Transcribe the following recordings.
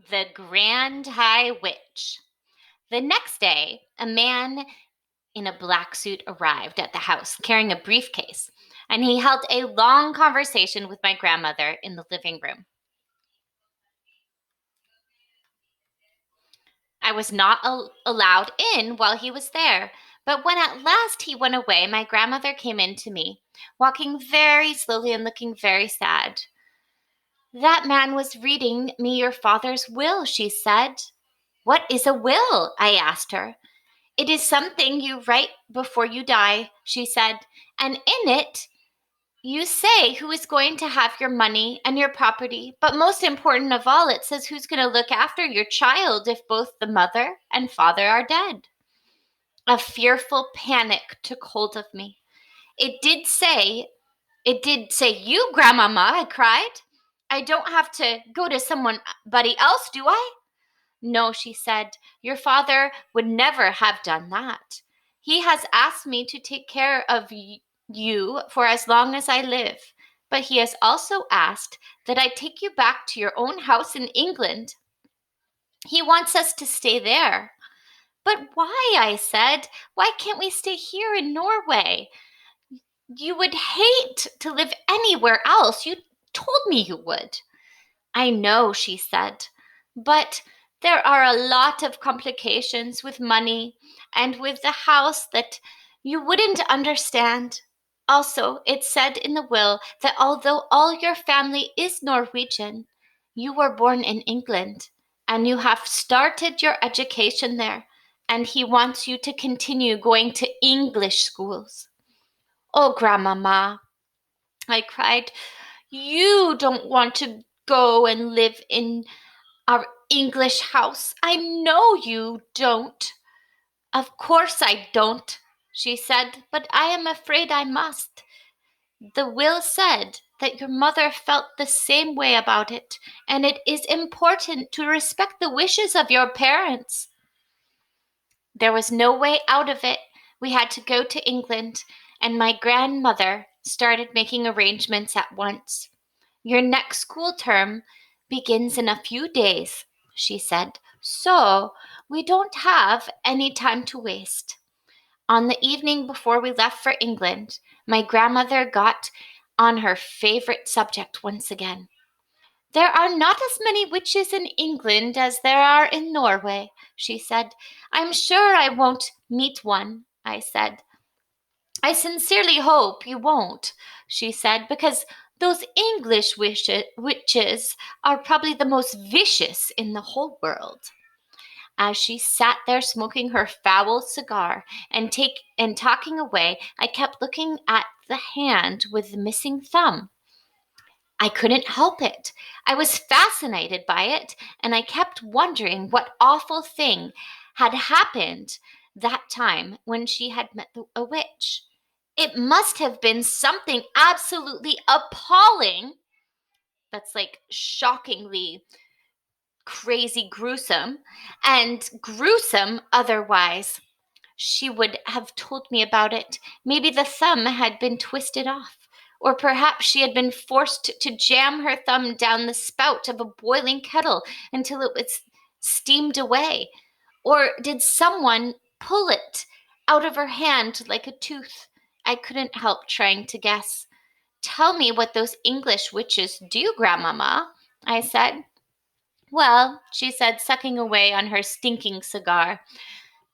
The Grand High Witch. The next day, a man in a black suit arrived at the house carrying a briefcase, and he held a long conversation with my grandmother in the living room. I was not allowed in while he was there, but when at last he went away, my grandmother came in to me, walking very slowly and looking very sad. That man was reading me your father's will, she said. What is a will? I asked her. It is something you write before you die, she said, and in it you say who is going to have your money and your property, but most important of all, it says who's going to look after your child if both the mother and father are dead. A fearful panic took hold of me. It did say you, Grandmama, I cried. I don't have to go to somebody else, do I? No, she said, your father would never have done that. He has asked me to take care of you for as long as I live, but he has also asked that I take you back to your own house in England. He wants us to stay there. But why? I said. Why can't we stay here in Norway? You would hate to live anywhere else. You told me you would. I know, she said, but there are a lot of complications with money and with the house that you wouldn't understand. Also, it said in the will that although all your family is Norwegian, you were born in England and you have started your education there, and he wants you to continue going to English schools. Oh, Grandmama, I cried, you don't want to go and live in our English house. I know you don't. Of course I don't, she said, but I am afraid I must. The will said that your mother felt the same way about it, and it is important to respect the wishes of your parents. There was no way out of it. We had to go to England, and my grandmother started making arrangements at once. Your next school term begins in a few days, she said, so we don't have any time to waste. On the evening before we left for England, my grandmother got on her favorite subject once again. There are not as many witches in England as there are in Norway, she said. I'm sure I won't meet one, I said. I sincerely hope you won't, she said, because those English witches are probably the most vicious in the whole world. As she sat there smoking her foul cigar and talking away, I kept looking at the hand with the missing thumb. I couldn't help it. I was fascinated by it, and I kept wondering what awful thing had happened that time when she had met a witch. It must have been something absolutely appalling. That's like shockingly crazy gruesome, and gruesome otherwise. She would have told me about it. Maybe the thumb had been twisted off. Or perhaps she had been forced to jam her thumb down the spout of a boiling kettle until it was steamed away. Or did someone pull it out of her hand like a tooth? I couldn't help trying to guess. Tell me what those English witches do, Grandmama, I said. Well, she said, sucking away on her stinking cigar,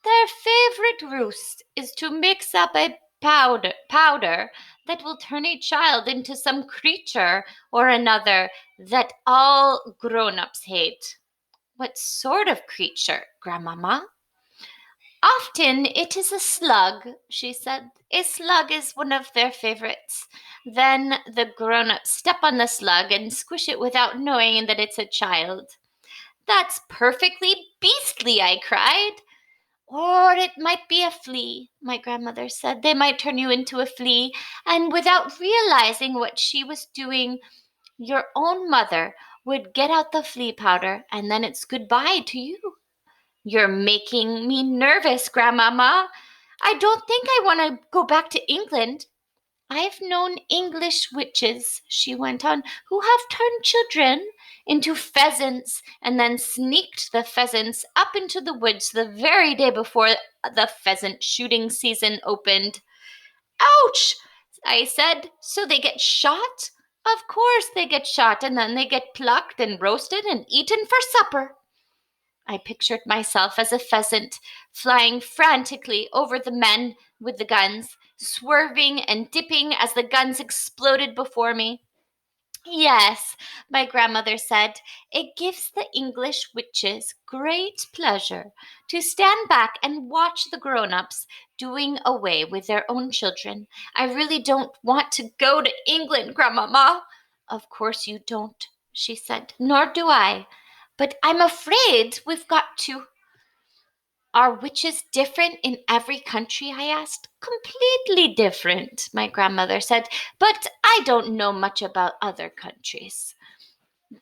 their favorite ruse is to mix up a powder that will turn a child into some creature or another that all grown-ups hate. What sort of creature, Grandmama? Often it is a slug, she said. A slug is one of their favorites. Then the grown-ups step on the slug and squish it without knowing that it's a child. That's perfectly beastly, I cried. Or it might be a flea, my grandmother said. They might turn you into a flea, and without realizing what she was doing, your own mother would get out the flea powder, and then it's goodbye to you. You're making me nervous, Grandmama. I don't think I want to go back to England. I've known English witches, she went on, who have turned children into pheasants and then sneaked the pheasants up into the woods the very day before the pheasant shooting season opened. Ouch! I said. So they get shot? Of course they get shot, and then they get plucked and roasted and eaten for supper. I pictured myself as a pheasant, flying frantically over the men with the guns, swerving and dipping as the guns exploded before me. Yes, my grandmother said, it gives the English witches great pleasure to stand back and watch the grown ups doing away with their own children. I really don't want to go to England, Grandmama. Of course you don't, she said, nor do I. But I'm afraid we've got to. Are witches different in every country? I asked. Completely different, my grandmother said, but I don't know much about other countries.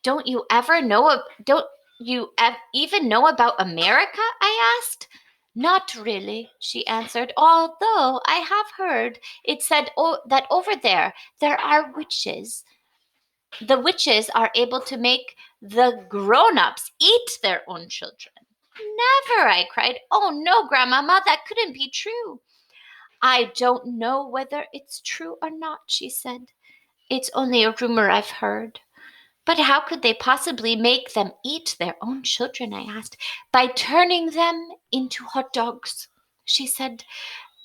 Don't you ever know? Don't you even know about America? I asked. Not really, she answered, although I have heard it said that over there are witches. The witches are able to make the grown ups eat their own children. Never, I cried. Oh no, Grandmama, that couldn't be true. I don't know whether it's true or not, she said. It's only a rumor I've heard. But how could they possibly make them eat their own children? I asked. By turning them into hot dogs, she said.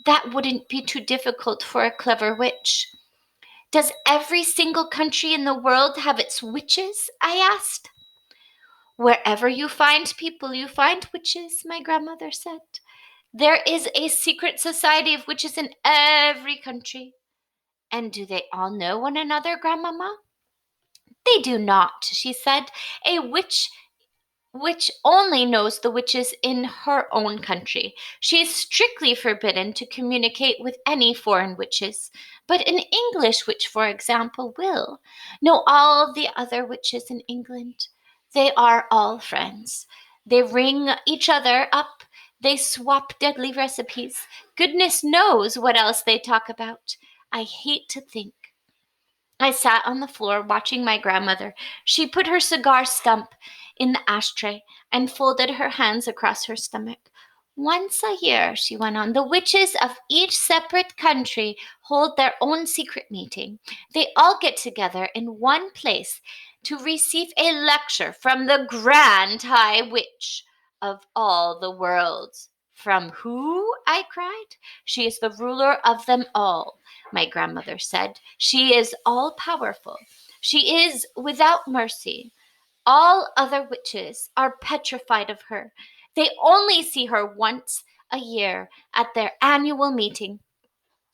That wouldn't be too difficult for a clever witch. Does every single country in the world have its witches? I asked. Wherever you find people, you find witches, my grandmother said. There is a secret society of witches in every country. And do they all know one another, Grandmama? They do not, she said. A witch only knows the witches in her own country. She is strictly forbidden to communicate with any foreign witches. But an English witch, for example, will know all the other witches in England. They are all friends. They ring each other up. They swap deadly recipes. Goodness knows what else they talk about. I hate to think. I sat on the floor watching my grandmother. She put her cigar stump in the ashtray and folded her hands across her stomach. Once a year, she went on, the witches of each separate country hold their own secret meeting. They all get together in one place to receive a lecture from the Grand High Witch of all the worlds. From who? I cried. She is the ruler of them all, my grandmother said. She is all powerful. She is without mercy. All other witches are petrified of her. They only see her once a year at their annual meeting.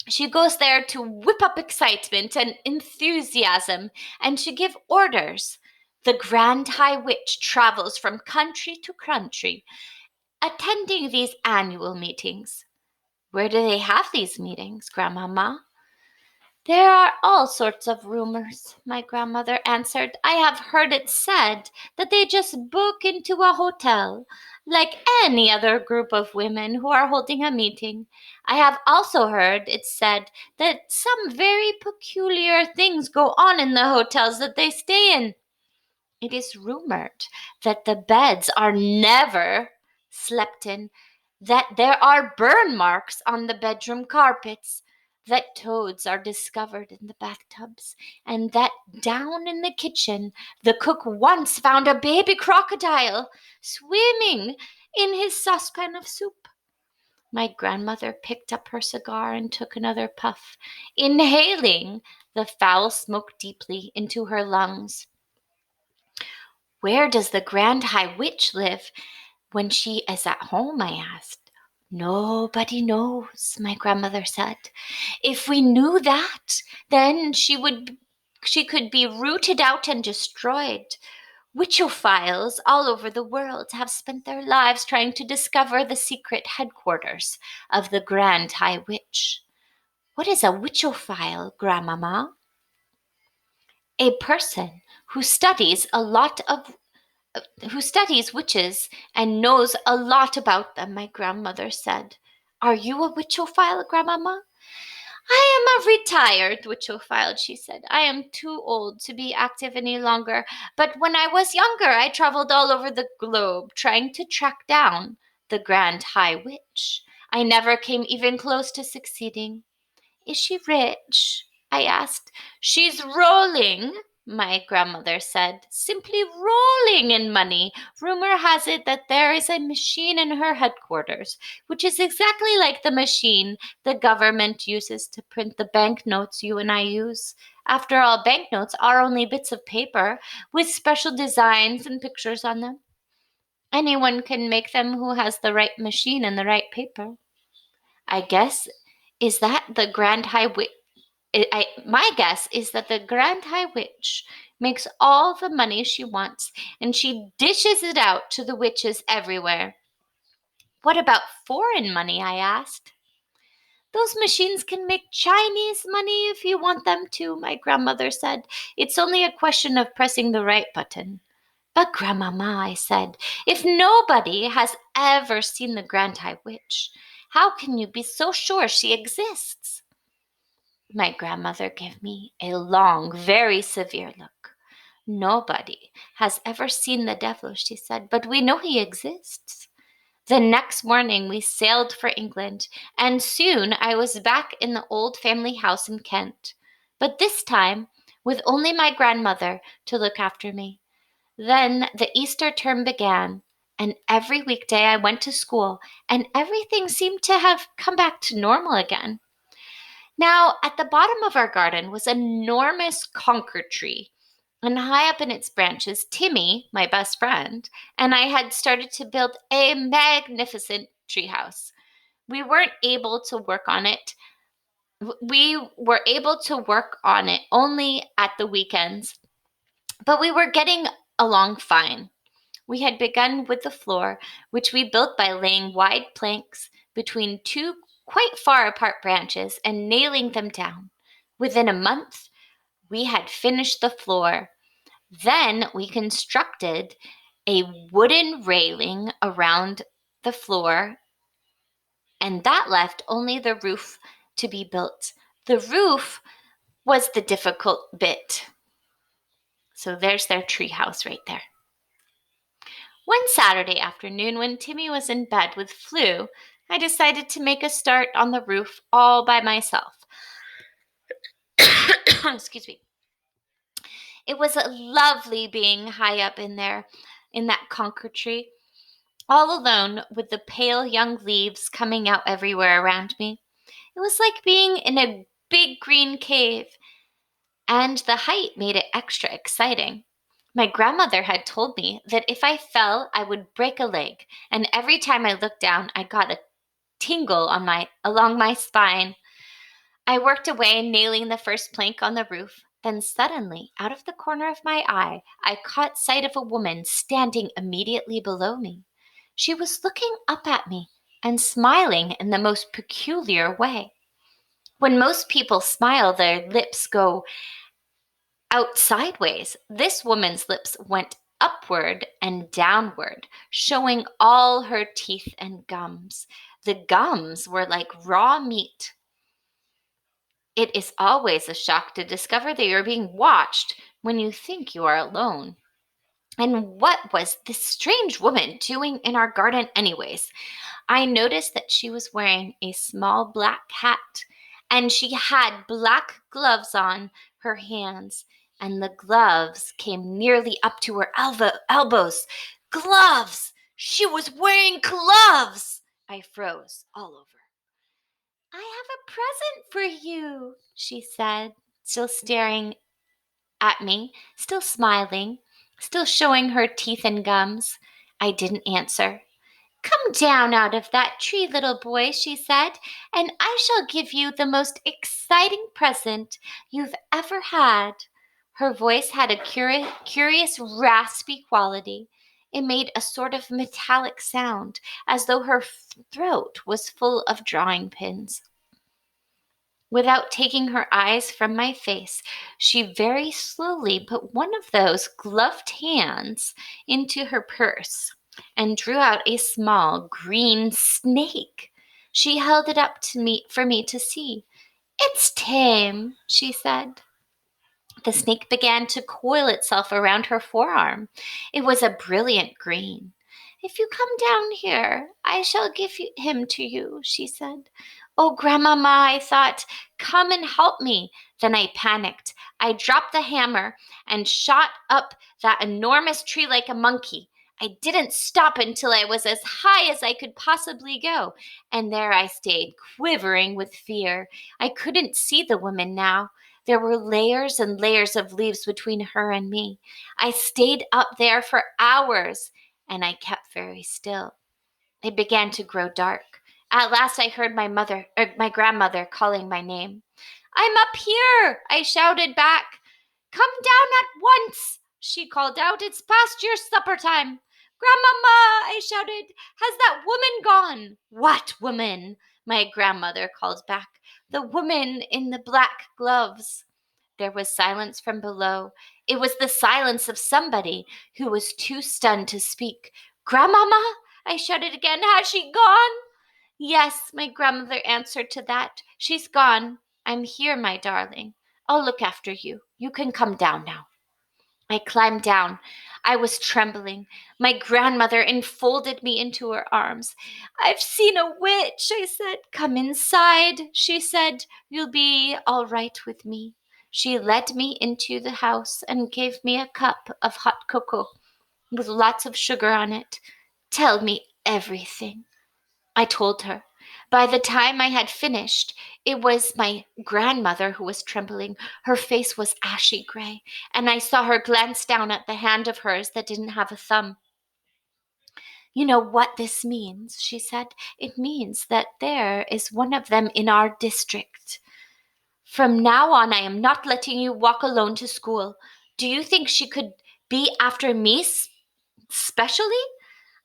She goes there to whip up excitement and enthusiasm and to give orders. The Grand High Witch travels from country to country, attending these annual meetings. Where do they have these meetings, Grandmama? There are all sorts of rumors, my grandmother answered. I have heard it said that they just book into a hotel, like any other group of women who are holding a meeting. I have also heard it said that some very peculiar things go on in the hotels that they stay in. It is rumored that the beds are never slept in, that there are burn marks on the bedroom carpets, that toads are discovered in the bathtubs, and that down in the kitchen the cook once found a baby crocodile swimming in his saucepan of soup. My grandmother picked up her cigar and took another puff, inhaling the foul smoke deeply into her lungs. Where does the Grand High Witch live when she is at home? I asked. Nobody knows, my grandmother said. If we knew that, then she could be rooted out and destroyed. Witchophiles all over the world have spent their lives trying to discover the secret headquarters of the Grand High Witch. What is a witchophile, Grandmama? A person who studies witches and knows a lot about them, my grandmother said. Are you a witchophile, Grandmama? I am a retired witchophile, she said. I am too old to be active any longer, but when I was younger, I traveled all over the globe trying to track down the Grand High Witch. I never came even close to succeeding. Is she rich? I asked. She's rolling, my grandmother said, simply rolling in money. Rumor has it that there is a machine in her headquarters, which is exactly like the machine the government uses to print the banknotes you and I use. After all, banknotes are only bits of paper with special designs and pictures on them. Anyone can make them who has the right machine and the right paper. I guess is that the Grand High my guess is that the Grand High Witch makes all the money she wants and she dishes it out to the witches everywhere. What about foreign money? I asked. Those machines can make Chinese money if you want them to, my grandmother said. It's only a question of pressing the right button. But, Grandmama, I said, if nobody has ever seen the Grand High Witch, how can you be so sure she exists? My grandmother gave me a long, very severe look. Nobody has ever seen the devil, she said, but we know he exists. The next morning we sailed for England, and soon I was back in the old family house in Kent, but this time with only my grandmother to look after me. Then the Easter term began, and every weekday I went to school, and everything seemed to have come back to normal again. Now, at the bottom of our garden was an enormous conker tree, and high up in its branches, Timmy, my best friend, and I had started to build a magnificent treehouse. We weren't able to work on it. We were able to work on it only at the weekends, but we were getting along fine. We had begun with the floor, which we built by laying wide planks between two quite far apart branches and nailing them down. Within a month, we had finished the floor. Then we constructed a wooden railing around the floor, and that left only the roof to be built. The roof was the difficult bit. So there's their treehouse right there. One Saturday afternoon, when Timmy was in bed with flu, I decided to make a start on the roof all by myself. Excuse me. It was lovely being high up in there in that conker tree, all alone with the pale young leaves coming out everywhere around me. It was like being in a big green cave, and the height made it extra exciting. My grandmother had told me that if I fell, I would break a leg, and every time I looked down, I got a tingle along my spine. I worked away, nailing the first plank on the roof. Then suddenly, out of the corner of my eye, I caught sight of a woman standing immediately below me. She was looking up at me and smiling in the most peculiar way. When most people smile, their lips go out sideways. This woman's lips went upward and downward, showing all her teeth and gums. The gums were like raw meat. It is always a shock to discover that you're being watched when you think you are alone. And what was this strange woman doing in our garden, anyways? I noticed that she was wearing a small black hat, and she had black gloves on her hands, and the gloves came nearly up to her elbows. Gloves! She was wearing gloves! I froze all over. I have a present for you, she said, still staring at me, still smiling, still showing her teeth and gums. I didn't answer. Come down out of that tree, little boy, she said, and I shall give you the most exciting present you've ever had. Her voice had a curious raspy quality. It made a sort of metallic sound, as though her throat was full of drawing pins. Without taking her eyes from my face, she very slowly put one of those gloved hands into her purse and drew out a small green snake. She held it up to me for me to see. It's tame, she said. The snake began to coil itself around her forearm. It was a brilliant green. If you come down here, I shall give him to you, she said. Oh, Grandmama, I thought, come and help me. Then I panicked. I dropped the hammer and shot up that enormous tree like a monkey. I didn't stop until I was as high as I could possibly go, and there I stayed, quivering with fear. I couldn't see the woman now. There were layers and layers of leaves between her and me. I stayed up there for hours, and I kept very still. It began to grow dark. At last I heard my grandmother calling my name. I'm up here, I shouted back. Come down at once, she called out. It's past your supper time. Grandmama, I shouted, has that woman gone? What woman? My grandmother called back. The woman in the black gloves. There was silence from below. It was the silence of somebody who was too stunned to speak. Grandmama, I shouted again, has she gone? Yes, my grandmother answered to that. She's gone. I'm here, my darling. I'll look after you. You can come down now. I climbed down. I was trembling. My grandmother enfolded me into her arms. I've seen a witch, I said. Come inside, she said. You'll be all right with me. She led me into the house and gave me a cup of hot cocoa with lots of sugar on it. Tell me everything, I told her. By the time I had finished, it was my grandmother who was trembling. Her face was ashy gray, and I saw her glance down at the hand of hers that didn't have a thumb. You know what this means, she said. It means that there is one of them in our district. From now on, I am not letting you walk alone to school. Do you think she could be after me specially?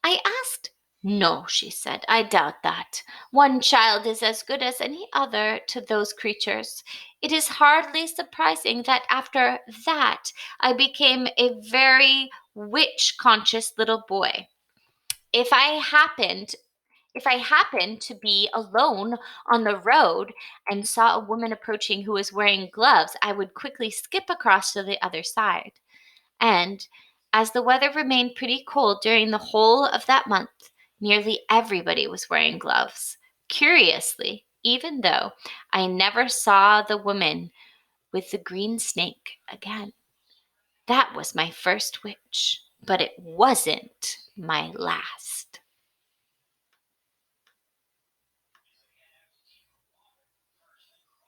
I asked. No, she said, I doubt that. One child is as good as any other to those creatures. It is hardly surprising that after that I became a very witch conscious little boy. If I happened if I happened to be alone on the road and saw a woman approaching who was wearing gloves, I would quickly skip across to the other side. And as the weather remained pretty cold during the whole of that month, nearly everybody was wearing gloves. Curiously, even though I never saw the woman with the green snake again. That was my first witch, but it wasn't my last.